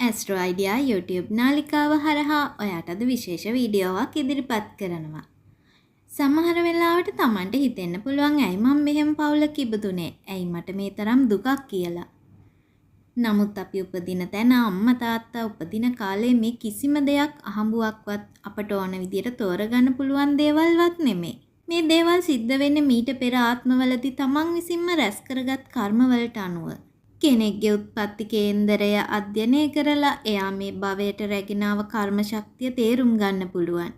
Astro idea YouTube නාලිකාව හරහා ඔයාට අද විශේෂ වීඩියෝවක් ඉදිරිපත් කරනවා. සමහර වෙලාවට Tamanට හිතෙන්න පුළුවන් ඇයි මම මෙහෙම පවුලක ඉපදුනේ? ඇයි මට මේ තරම් දුකක් කියලා. නමුත් අපි උපදින තැන අම්මා තාත්තා උපදින කාලේ මේ කිසිම දෙයක් අහඹුවක්වත් අපට ඕන විදියට තෝරගන්න පුළුවන් දේවල්වත් නෙමෙයි. මේ දේවල් සිද්ධ වෙන්නේ මීට පෙර ආත්මවලදී Taman විසින්ම රැස් කරගත් කර්මවලට අනුව. කෙනෙක්ගේ උත්පත්ති කේන්දරය අධ්‍යයනය කරලා එයා මේ භවයට රැගෙන ආව කර්ම ශක්තිය තේරුම් ගන්න පුළුවන්.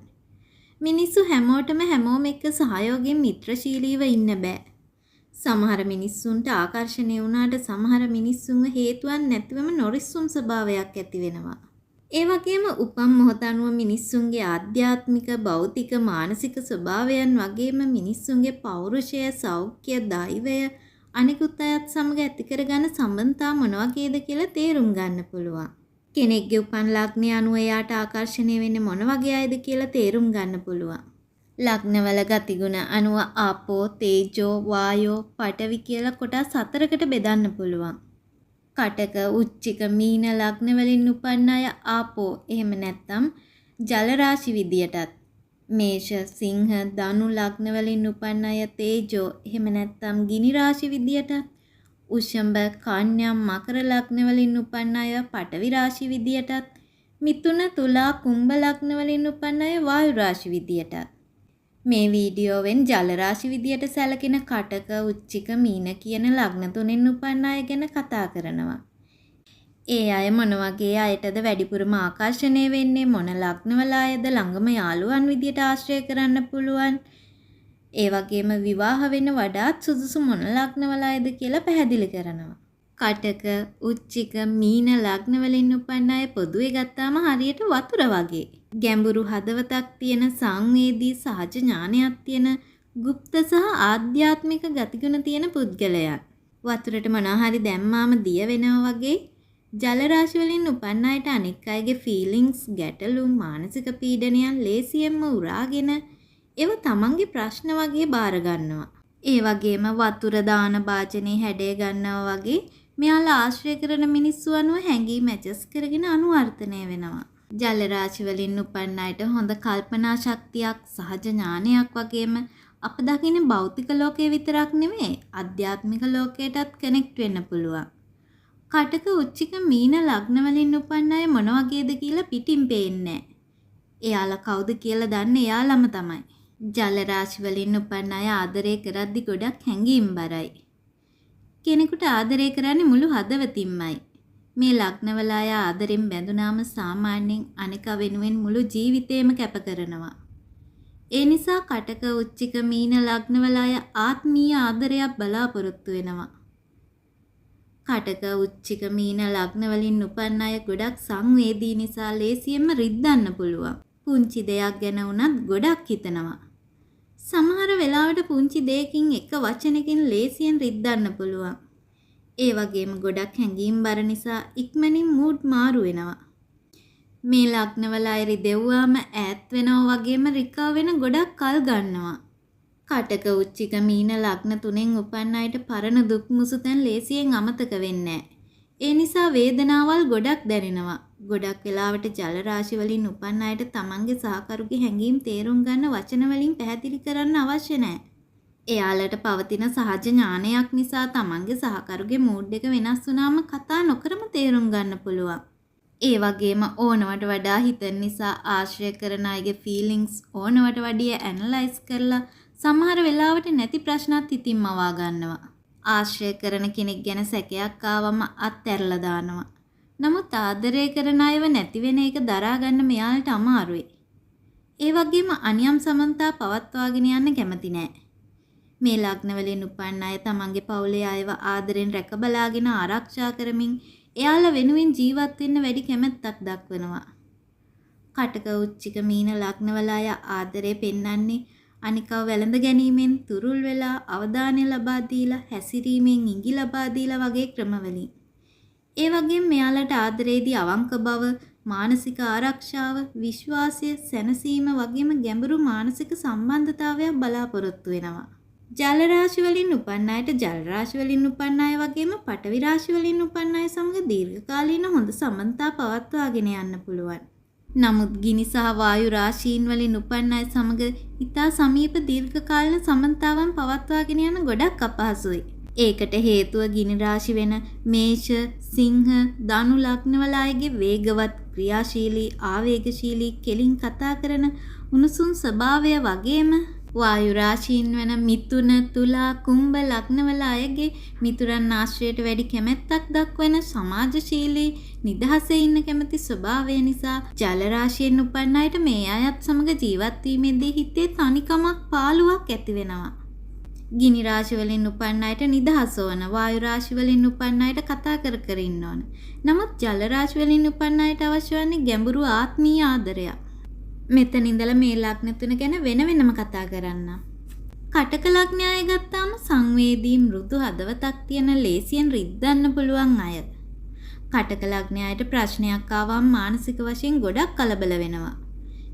මිනිස්සු හැමෝටම හැමෝම එක්ක සහයෝගයෙන් මිත්‍රශීලීව ඉන්න බෑ. සමහර මිනිස්සුන්ට ආකර්ෂණය වුණාට සමහර මිනිස්සුන්ව හේතුවක් නැතිවම නොරිස්සුම් ස්වභාවයක් ඇති වෙනවා. ඒ වගේම උපම් මොහොත අනුව මිනිස්සුන්ගේ ආධ්‍යාත්මික, භෞතික, මානසික ස්වභාවයන් වගේම මිනිස්සුන්ගේ පෞරුෂය, සෞඛ්‍ය, දෛවය අනිකුත් අයත් සමග ඇති කරගන්න සම්බන්ධතා මොන වගේද කියලා තේරුම් ගන්න පුළුවන්. කෙනෙක්ගේ උපන් ලග්නය අනුව එයාට ආකර්ෂණය වෙන්නේ මොන වගේ අයද කියලා තේරුම් ගන්න පුළුවන්. ලග්නවල ගතිගුණ අනුව ආපෝ, තේජෝ, වායෝ, පඨවි කියලා කොටස් 4කට බෙදන්න පුළුවන්. කටක, උච්චික, මීන ලග්න වලින් උපන් අය ආපෝ, එහෙම නැත්නම් ජල රාශි විදියටත්. මේෂ, සිංහ, ධනු ලග්න වලින් උපන් අය තේජෝ, එහෙම නැත්නම් ගිනි රාශි විදියට. උෂඹ, කන්‍යා, මකර ලග්න වලින් උපන් අය පඨවි රාශි විදියටත්. මිථුන, තුලා, කුම්භ ලග්න වලින් උපන් අය වායු රාශි විදියටත්. මේ වීඩියෝවෙන් ජල රාශි විදියට සැලකෙන කටක, උච්චික, මීන කියන ලග්න තුනෙන් උපන් අය ගැන කතා කරනවා. ඒ අය මොන වගේ අයටද වැඩිපුරම ආකර්ෂණය වෙන්නේ, මොන ලග්නවල අයද ළඟම යාළුවන් විදියට ආශ්‍රය කරන්න පුළුවන්, ඒ වගේම විවාහ වෙන වඩාත් සුදුසු මොන ලග්නවල අයද කියලා පැහැදිලි කරනවා. කටක, උච්චික, මීන ලග්න වලින් උපන් අය පොදුවේ ගත්තාම හරියට වතුර වගේ. ගැඹුරු හදවතක් තියෙන, සංවේදී, සහජ ඥානයක් තියෙන, গুপ্ত සහ ආධ්‍යාත්මික ගතිගුණ තියෙන පුද්ගලයන්. වතුරට මොනවා හරි දැම්මාම දිය වෙනවා වගේ ජල රාශි වලින් උපන් අයට අනෙක් අයගේ ෆීලිංග්ස්, ගැටලු, මානසික පීඩනයන් ලේසියෙන්ම උරාගෙන ඒව තමන්ගේ ප්‍රශ්න වගේ බාර ගන්නවා. ඒ වගේම වතුර දාන භාජනේ හැඩය ගන්නවා වගේ මෙයාලා ආශ්‍රය කරන මිනිස්සු අනුව හැඟී මැචස් කරගෙන අනුවර්තනය වෙනවා. ජල රාශි වලින් උපන් අයට හොඳ කල්පනා ශක්තියක්, සහජ ඥානයක් වගේම අප දකින භෞතික ලෝකයේ විතරක් නෙමෙයි ආධ්‍යාත්මික ලෝකයටත් කනෙක්ට් වෙන්න පුළුවන්. කටක, උච්චික, මීන ලග්න වලින් උපන් අය මොන වගේද කියලා පිටින් පේන්නේ නැහැ. එයාලා කවුද කියලා දන්නේ එයාලම තමයි. ජල රාශි වලින් උපන් අය ආදරය කරද්දි ගොඩක් හැඟීම් බරයි. කෙනෙකුට ආදරය කරන්නේ මුළු හදවතින්මයි. මේ ලග්නවල අය ආදරෙන් බැඳුනාම සාමාන්‍යයෙන් අනික වෙනුවෙන් මුළු ජීවිතේම කැප කරනවා. ඒ නිසා කටක, උච්චික, මීන ලග්නවල අය ආත්මීය ආදරයක් බලාපොරොත්තු වෙනවා. කටක, උච්චික, මීන ලග්න වලින් උපන් අය ගොඩක් සංවේදී නිසා ලේසියෙන්ම රිද්දන්න පුළුවන්. පුංචි දෙයක් ගැන වුණත් ගොඩක් හිතනවා. සමහර වෙලාවට පුංචි දෙයකින් එක වචනකින් ලේසියෙන් රිද්දන්න පුළුවන්. ඒ වගේම ගොඩක් හැඟීම් බර නිසා ඉක්මනින් මූඩ් මාරු වෙනවා. මේ ලග්නවල අය රිදෙව්වාම ඈත් වෙනවා වගේම රිකවර් වෙන ගොඩක් කල් ගන්නවා. කටක, උච්චික, මීන ලග්න තුනෙන් උපන් අයට පරණ දුක් මුසුතැන් ලේසියෙන් අමතක වෙන්නේ නැහැ. ඒ නිසා වේදනාවල් ගොඩක් දැනෙනවා. ගොඩක් වෙලාවට ජල රාශි වලින් උපන් අයට තමන්ගේ සහකරුගේ හැඟීම් තේරුම් ගන්න වචන වලින් පැහැදිලි කරන්න අවශ්‍ය නැහැ. එයාලට පවතින සහජ ඥානයක් නිසා තමන්ගේ සහකරුගේ මූඩ් එක වෙනස් වුණාම කතා නොකරම තේරුම් ගන්න පුළුවන්. ඒ වගේම ඕනවට වඩා හිතන නිසා ආශ්‍රය කරන අයගේ ෆීලිංග්ස් ඕනවට වැඩිය ඇනලයිස් කරලා සමහර වෙලාවට නැති ප්‍රශ්නත් හිතින් මවා ගන්නවා. ආශ්‍රය කරන කෙනෙක් ගැන සැකයක් ආවම අත්හැරලා දානවා. නමුත් ආදරය කරන අයව නැති වෙන එක දරා ගන්න මෙයාලට අමාරුයි. ඒ වගේම අනියම් සමන්තා පවත්වාගෙන යන්න කැමති නෑ. මේ ලග්න වලින් උපන් අය තමන්ගේ පවුලේ අයව ආදරෙන් රැක බලාගෙන ආරක්ෂා කරමින් එයාලා වෙනුවෙන් ජීවත් වෙන්න වැඩි කැමැත්තක් දක්වනවා. කටක, උච්චික, මීන ලග්නවල අය ආදරය පෙන්වන්නේ අනිකව වැළඳ ගැනීමෙන්, තුරුල් වෙලා අවධානය ලබා දීලා, හැසිරීමෙන් ඉඟි ලබා දීලා වගේ ක්‍රමවලින්. ඒ වගේම මෙයාලට ආදරයේදී අවංක බව, මානසික ආරක්ෂාව, විශ්වාසය, සැනසීම වගේම ගැඹුරු මානසික සම්බන්ධතාවයක් බලාපොරොත්තු වෙනවා. ජල රාශි වලින් උපන් අයට ජල රාශි වලින් උපන් අය වගේම පඨවි රාශි වලින් උපන් අය සමග දීර්ඝකාලීන හොඳ සම්බන්ධතා පවත්වාගෙන යන්න පුළුවන්. නමුත් ගිනි සහ වායු රාශීන් වලින් උපන් අය සමග ඉතා සමීප දීර්ඝකාලීන සම්බන්ධතාවන් පවත්වාගෙන යන්න ගොඩක් අපහසුයි. ඒකට හේතුව ගිනි රාශි වෙන මේෂ, සිංහ, ධනු ලග්නවල අයගේ වේගවත්, ක්‍රියාශීලී, ආවේගශීලී, කෙලින් කතා කරන උණුසුම් ස්වභාවය වගේම වායු රාශීන් වන මිථුන, තුලා, කුම්භ ලග්නවල අයගේ මිතුරන් ආශ්‍රයයට වැඩි කැමැත්තක් දක්වන සමාජශීලී, නිදහසේ ඉන්න කැමති ස්වභාවය නිසා ජල රාශියෙන් උපන් අයට මේ අයත් සමග ජීවත් වීමේදී හිතේ තනිකමක් පාළුවක් ඇති වෙනවා. ගිනි රාශි වලින් උපන් අයට නිදහස ඕන, වායු රාශි වලින් උපන් අයට කතා කර කර ඉන්න ඕන. නමුත් ජල රාශි වලින් උපන් අයට අවශ්‍ය වන්නේ ගැඹුරු ආත්මීය ආදරයක්. මෙතන ඉඳලා මේ ලග්න තුන ගැන වෙන වෙනම කතා කරන්න. කටක ලග්නය අය ගත්තාම සංවේදී, මෘදු හදවතක් තියෙන, ලේසියෙන් රිද්දන්න පුළුවන් අය. කටක ලග්නය අයට ප්‍රශ්නයක් ආවම මානසික වශයෙන් ගොඩක් කලබල වෙනවා.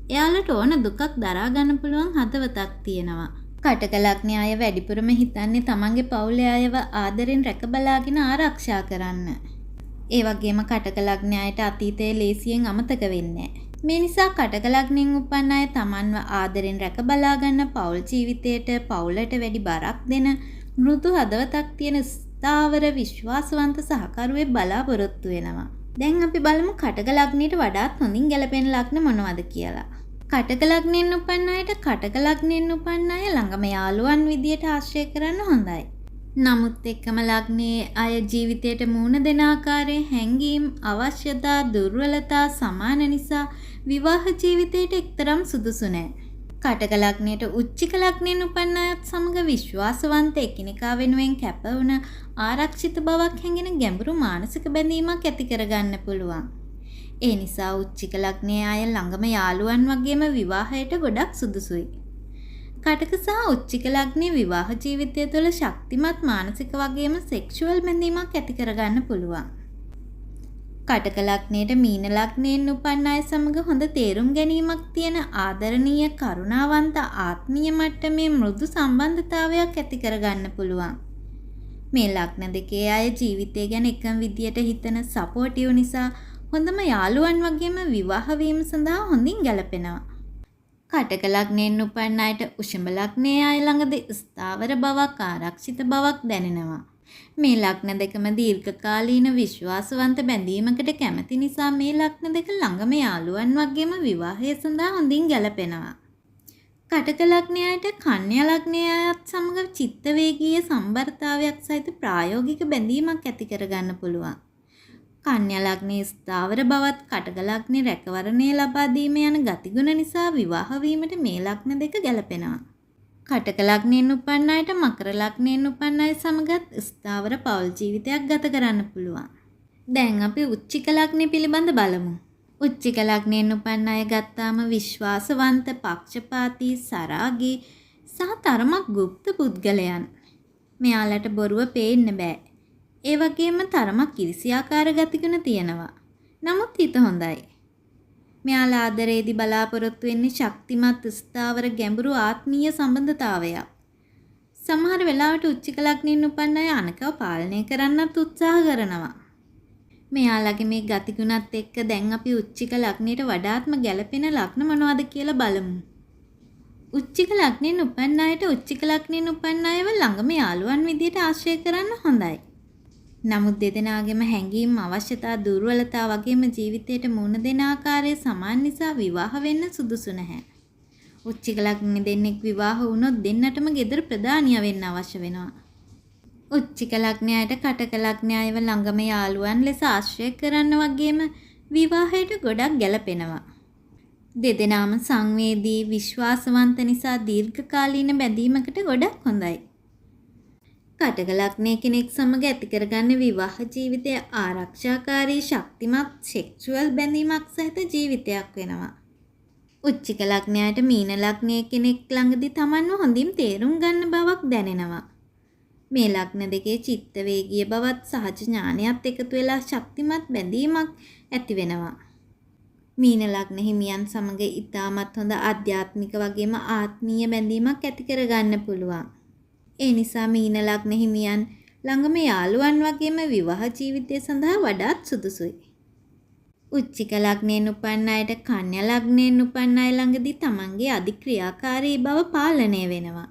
එයාලට ඕන දුකක් දරා ගන්න පුළුවන් හදවතක් තියෙනවා. කටක ලග්නය අය වැඩිපුරම හිතන්නේ තමන්ගේ පවුලේ අයව ආදරෙන් රැක බලාගෙන ආරක්ෂා කරන්න. ඒ වගේම කටක ලග්නය අයට අතීතයේ ලේසියෙන් අමතක වෙන්නේ නැහැ. මේ නිසා කටක ලග්නෙන් උපන් අය තමන්ව ආදරෙන් රැක බලා ගන්න, පෞල් ජීවිතයට, පෞලට වැඩි බරක් දෙන, මෘදු හදවතක් තියෙන ස්ථාවර විශ්වාසවන්ත සහකරුවෙක් බලාපොරොත්තු වෙනවා. දැන් අපි බලමු කටක ලග්නයට වඩාත් හොඳින් ගැලපෙන ලග්න මොනවද කියලා. කටක ලග්නෙන් උපන් අයට කටක ලග්නෙන් උපන් අය ළඟම යාළුවන් විදියට ආශ්‍රය කරන්න හොඳයි. නමුත් එක්කම ලග්නයේ අය ජීවිතයට මූණ දෙන ආකාරයේ හැඟීම්, අවශ්‍යතා, දුර්වලතා සමාන නිසා විවාහ ජීවිතයට එක්තරම් සුදුසු නැහැ. කටක ලග්නයට උච්චික ලග්නෙන් උපන් අයත් සමග විශ්වාසවන්ත, එකිනෙකා වෙනුවෙන් කැප වුණ, ආරක්ෂිත බවක් හැඟෙන ගැඹුරු මානසික බැඳීමක් ඇති කරගන්න පුළුවන්. ඒ නිසා උච්චික ලග්නයේ අය ළඟම යාළුවන් වගේම විවාහයට ගොඩක් සුදුසුයි. කටක සහ උච්චික ලග්නයේ විවාහ ජීවිතය තුළ ශක්තිමත් මානසික වගේම සෙක්ෂුවල් බැඳීමක් ඇති කරගන්න පුළුවන්. කටක ලග්නයට මීන ලග්නයෙන් උපන් අය සමග හොඳ තේරුම් ගැනීමක් තියෙන, ආදරණීය, කරුණාවන්ත, ආත්මීය මට්ටමේ මෘදු සම්බන්ධතාවයක් ඇති කරගන්න පුළුවන්. මේ ලග්න දෙකේ අය ජීවිතය ගැන එකම විදියට හිතන, සපෝටිව් නිසා හොඳම යාළුවන් වගේම විවාහ වීම සඳහා හොඳින් ගැලපෙනවා. කටක ලග්නයෙන් උපන් අයට උෂ්ම ලග්නයේ අය ළඟදී ස්ථාවර බවක්, ආරක්ෂිත බවක් දැනෙනවා. මේ ලග්න දෙකම දීර්ඝකාලීන විශ්වාසවන්ත බැඳීමකට කැමති නිසා මේ ලග්න දෙක ළඟම යාළුවන් වගේම විවාහය සඳහා හොඳින් ගැලපෙනවා. කටක ලග්නයේ අයට කන්‍යා ලග්නයේ අයත් සමග චිත්තවේගීය සම්බරතාවයක් සහිත ප්‍රායෝගික බැඳීමක් ඇති කරගන්න පුළුවන්. කන්‍යා ලග්නයේ ස්ථාවර බවත්, කටක ලග්නයේ රැකවරණය ලබා දීම යන ගතිගුණ නිසා විවාහ වීමට මේ ලග්න දෙක ගැලපෙනවා. කටක ලග්නයෙන් උපන් අයට මකර ලග්නයෙන් උපන් අය සමගත් ස්ථාවර පෞල් ජීවිතයක් ගත කරන්න පුළුවන්. දැන් අපි උච්චික ලග්නය පිළිබඳ බලමු. උච්චික ලග්නයෙන් උපන් අය ගත්තාම විශ්වාසවන්ත, පක්ෂපාතී, සරාගී සහ තරමක් গুপ্ত පුද්ගලයන්. මෙයාලට බොරුව පේන්න බෑ. ඒ වගේම තරමක් ඉරිසියාකාර ගතිගුණ තියෙනවා. නමුත් හිත හොඳයි. මෙයාලා ආදරයේදී බලාපොරොත්තු වෙන්නේ ශක්තිමත්, ස්ථාවර, ගැඹුරු ආත්මීය සම්බන්ධතාවයක්. සමහර වෙලාවට උච්චික ලග්නෙන් උපන් අය අනකව පාලනය කරන්නත් උත්සාහ කරනවා. මෙයාලගේ මේ ගතිගුණත් එක්ක දැන් අපි උච්චික ලග්නයට වඩාත්ම ගැළපෙන ලග්න මොනවද කියලා බලමු. උච්චික ලග්නෙන් උපන් අයට උච්චික ලග්නෙන් උපන් අයව ළඟම යාළුවන් විදියට ආශ්‍රය කරන්න හොඳයි. නමුත් දෙදෙනාගේම හැඟීම්, අවශ්‍යතා, දුර්වලතා වගේම ජීවිතයට මුහුණ දෙන ආකාරය සමාන නිසා විවාහ වෙන්න සුදුසු නැහැ. උච්චික ලග්න දෙන්නෙක් විවාහ වුණොත් දෙන්නටම ගෙදර ප්‍රධානිය වෙන්න අවශ්‍ය වෙනවා. උච්චික ලග්නයට කටක ලග්නයව ළඟම යාළුවන් ලෙස ආශ්‍රය කරන්න වගේම විවාහයට ගොඩක් ගැලපෙනවා. දෙදෙනාම සංවේදී, විශ්වාසවන්ත නිසා දීර්ඝකාලීන බැඳීමකට ගොඩක් හොඳයි. කටක ලග්නයේ කෙනෙක් සමග ඇති කරගන්න විවාහ ජීවිතය ආරක්ෂාකාරී, ශක්තිමත්, සෙක්ෂුවල් බැඳීමක් සහිත ජීවිතයක් වෙනවා. උච්චික ලග්නයට මීන ලග්නයේ කෙනෙක් ළඟදී Tamanව හොඳින් තේරුම් ගන්න බවක් දැනෙනවා. මේ ලග්න දෙකේ චිත්ත වේගීය බවත් සහජ ඥානයත් එකතු වෙලා ශක්තිමත් බැඳීමක් ඇති වෙනවා. මීන ලග්න හිමියන් සමග ඉතාමත් හොඳ ආධ්‍යාත්මික වගේම ආත්මීය බැඳීමක් ඇති කරගන්න පුළුවන්. ඒ නිසා මීන ලග්න හිමියන් ළඟම යාළුවන් වගේම විවාහ ජීවිතය සඳහා වඩාත් සුදුසුයි. උච්චික ලග්නයෙන් උපන් අයට කන්‍යා ලග්නයෙන් උපන් අය ළඟදී තමන්ගේ අධික්‍රියාකාරී බව පාලනය වෙනවා.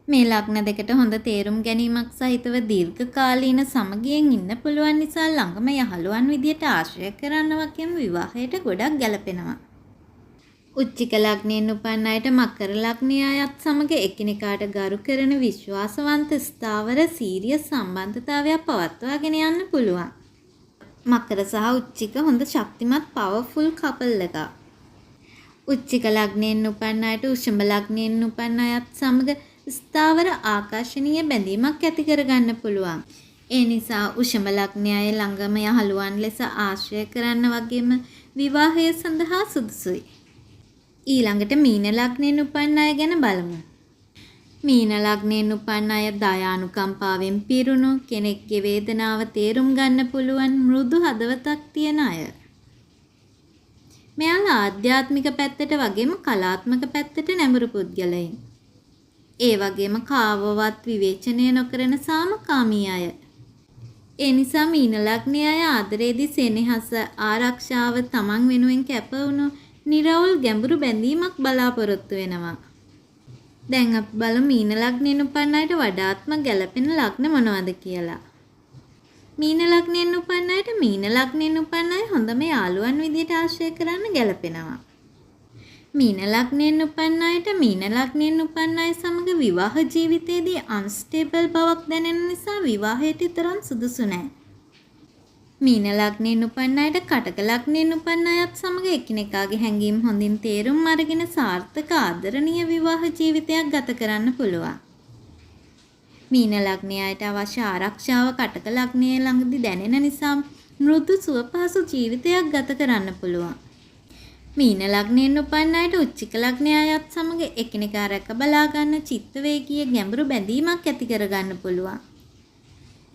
මේ ලග්න දෙකට හොඳ තේරුම් ගැනීමක් සහිතව දීර්ඝකාලීන සමගියෙන් ඉන්න පුළුවන් නිසා ළඟම යහළුවන් විදියට ආශ්‍රය කරන්න වගේම විවාහයට ගොඩක් ගැලපෙනවා. උච්චික ලග්නයෙන් උපන් අයට මකර ලග්නයේ අයත් සමග එකිනෙකාට ගරු කරන විශ්වාසවන්ත ස්ථාවර සීරියස් සම්බන්ධතාවයක් පවත්වාගෙන යන්න පුළුවන්. මකර සහ උච්චික හොඳ ශක්තිමත් පවර්ෆුල් කපල් එකක්. උච්චික ලග්නයෙන් උපන් අයට උෂ්ම ලග්නයෙන් උපන් අයත් සමග ස්ථාවර ආකර්ෂණීය බැඳීමක් ඇති කරගන්න පුළුවන්. ඒ නිසා උෂ්ම ලග්නය අය ළඟම යහළුවන් ලෙස ආශ්‍රය කරන්න වගේම විවාහය සඳහා සුදුසුයි. ඊළඟට මීන ලග්නයෙන් උපන් අය ගැන බලමු. මීන ලග්නයෙන් උපන් අය දයානුකම්පාවෙන් පිරුණු කෙනෙක්ගේ වේදනාව තේරුම් ගන්න පුළුවන් මෘදු හදවතක් තියෙන අය. මෙයාලා ආධ්‍යාත්මික පැත්තට වගේම කලාත්මක පැත්තට නැඹුරු පුද්ගලයින්. ඒ වගේම කාවවත් විවේචනය නොකරන සාමකාමී අය. ඒ නිසා මීන ලග්නයේ අය ආදරයේදී සෙනෙහස ආරක්ෂාව තමන් වෙනුවෙන් කැප වුණු නිරවුල් ගැඹුරු බැඳීමක් බලාපොරොත්තු වෙනවා. දැන් අපි බලමු මීන ලග්නයෙන් උපන් අයට වඩාත්ම ගැළපෙන ලග්න මොනවද කියලා. මීන ලග්නයෙන් උපන් අයට මීන ලග්නයෙන් උපන් අය හොඳම යාළුවන් විදියට ආශ්‍රය කරන්න ගැළපෙනවා. මීන ලග්නයෙන් උපන් අයට මීන ලග්නයෙන් උපන් අය සමග විවාහ ජීවිතයේදී අන්ස්ටේබල් බවක් දැනෙන නිසා විවාහයට තරම් සුදුසු නැහැ. මීන ලග්නයෙන් උපන් අයට කටක ලග්නයෙන් උපන් අයත් සමග එකිනෙකාගේ හැඟීම් හොඳින් තේරුම් අරගෙන සාර්ථක ආදරණීය විවාහ ජීවිතයක් ගත කරන්න පුළුවන්. මීන ලග්නයේ අයට අවශ්‍ය ආරක්ෂාව කටක ලග්නයේ ළඟදී දැනෙන නිසා මෘදු සුවපහසු ජීවිතයක් ගත කරන්න පුළුවන්. මීන ලග්නයෙන් උපන් අයට උච්චික ලග්නයේ අයත් සමග එකිනෙකා රැක බලා ගන්න චිත්තවේගීය ගැඹුරු බැඳීමක් ඇති කරගන්න පුළුවන්.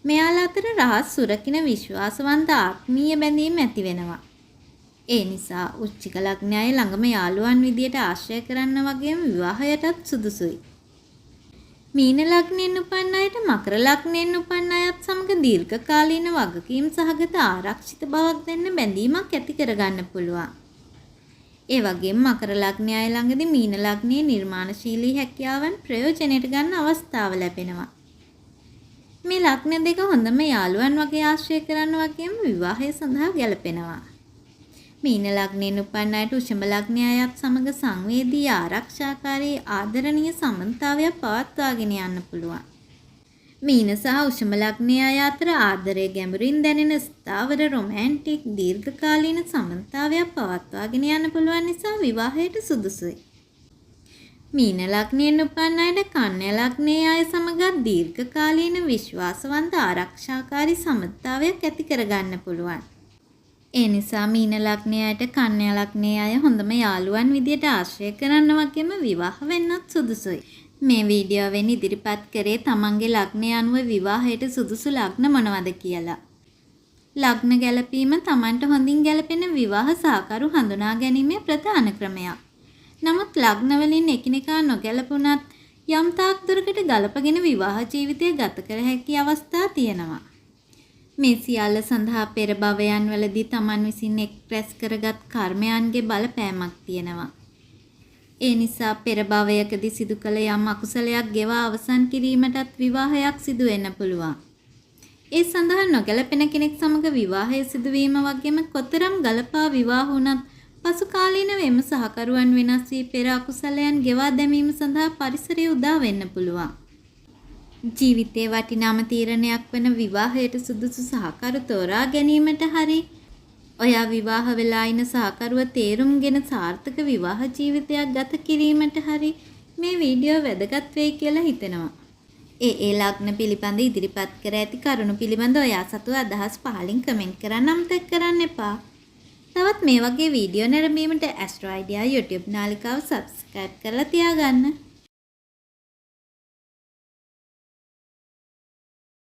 මෙයාලා අතර රහස් සුරකින විශ්වාසවන්ත ආත්මීය බැඳීම් ඇති වෙනවා. ඒ නිසා උච්චික ලග්න අය ළඟම යාළුවන් විදියට ආශ්‍රය කරන්න වගේම විවාහයටත් සුදුසුයි. මීන ලග්නයෙන් උපන් අයට මකර ලග්නයෙන් උපන් අයත් සමග දීර්ඝකාලීන වගකීම් සහගත ආරක්ෂිත බවක් දෙන්න බැඳීමක් ඇති කරගන්න පුළුවන්. ඒ වගේම මකර ලග්න අය ළඟදී මීන ලග්නයේ නිර්මාණශීලී හැකියාවන් ප්‍රයෝජනයට ගන්න අවස්ථාව ලැබෙනවා. මේ ලග්න දෙක හොඳම යාළුවන් වගේ ආශ්‍රය කරන්න වගේම විවාහය සඳහා ගැලපෙනවා. මීන ලග්නයෙන් උපන් අයට උෂම ලග්නයේ අයත් සමග සංවේදී ආරක්ෂාකාරී ආදරණීය සම්බන්ධතාවයක් පවත්වාගෙන යන්න පුළුවන්. මීන සහ උෂම ලග්නයේ අය අතර ආදරය ගැඹුරින් දැනෙන ස්ථාවර රොමැන්ටික් දීර්ඝකාලීන සම්බන්ධතාවයක් පවත්වාගෙන යන්න පුළුවන් නිසා විවාහයට සුදුසුයි. මීන ලග්නයෙන් උපන් අයට කන්‍යා ලග්නයේ අය සමග දීර්ඝකාලීන විශ්වාසවන්ත ආරක්ෂාකාරී සම්බන්ධතාවයක් ඇති කරගන්න පුළුවන්. ඒ නිසා මීන ලග්නයේ අයට කන්‍යා ලග්නයේ අය හොඳම යාළුවන් විදියට ආශ්‍රය කරන්න වගේම විවාහ වෙන්නත් සුදුසුයි. මේ වීඩියෝවෙන් ඉදිරිපත් කරේ තමන්ගේ ලග්නය අනුව විවාහයට සුදුසු ලග්න මොනවද කියලා. ලග්න ගැලපීම තමන්ට හොඳින් ගැලපෙන විවාහ සහකරු හඳුනා ගැනීමේ ප්‍රධාන ක්‍රමයක්. නමුත් ලග්න වලින් එකිනෙකා නොගැලපුණත් යම් තාක් දුරකට ගලපගෙන විවාහ ජීවිතය ගත කර හැකි අවස්ථා තියෙනවා. මේ සියල්ල සඳහා පෙර භවයන් වලදී තමන් විසින් එක්ස්ප්‍රෙස් කරගත් කර්මයන්ගේ බලපෑමක් තියෙනවා. ඒ නිසා පෙර භවයකදී සිදු කළ යම් අකුසලයක් ගෙවා අවසන් කිරීමටත් විවාහයක් සිදු වෙන්න පුළුවන්. ඒ සඳහා නොගැලපෙන කෙනෙක් සමග විවාහය සිදුවීම වගේම කොතරම් ගලපා විවාහ වුණත් පසු කාලීනව එම සහකරුවන් වෙනස් වී පෙර අකුසලයන් ගෙවා දැමීම සඳහා පරිසරය උදා වෙන්න පුළුවන්. ජීවිතයේ වටිනාම තීරණයක් වන විවාහයට සුදුසු සහකරු තෝරා ගැනීමට හරි ඔයා විවාහ වෙලා ඉන සහකරුව තේරුම්ගෙන සාර්ථක විවාහ ජීවිතයක් ගත කිරීමට හරි මේ වීඩියෝ වැදගත් වෙයි කියලා හිතෙනවා. ඒ ලග්න පිළිබඳ ඉදිරිපත් කර ඇති කරුණු පිළිබඳ ඔයා සතු අදහස් පහලින් කමෙන්ට් කරන්න අමතක කරන්න එපා. තවත් මේ වගේ වීඩියෝ නැරඹීමට ඇස්ට්‍රෝ අයිඩියා YouTube නාලිකාව subscribe කරලා තියාගන්න.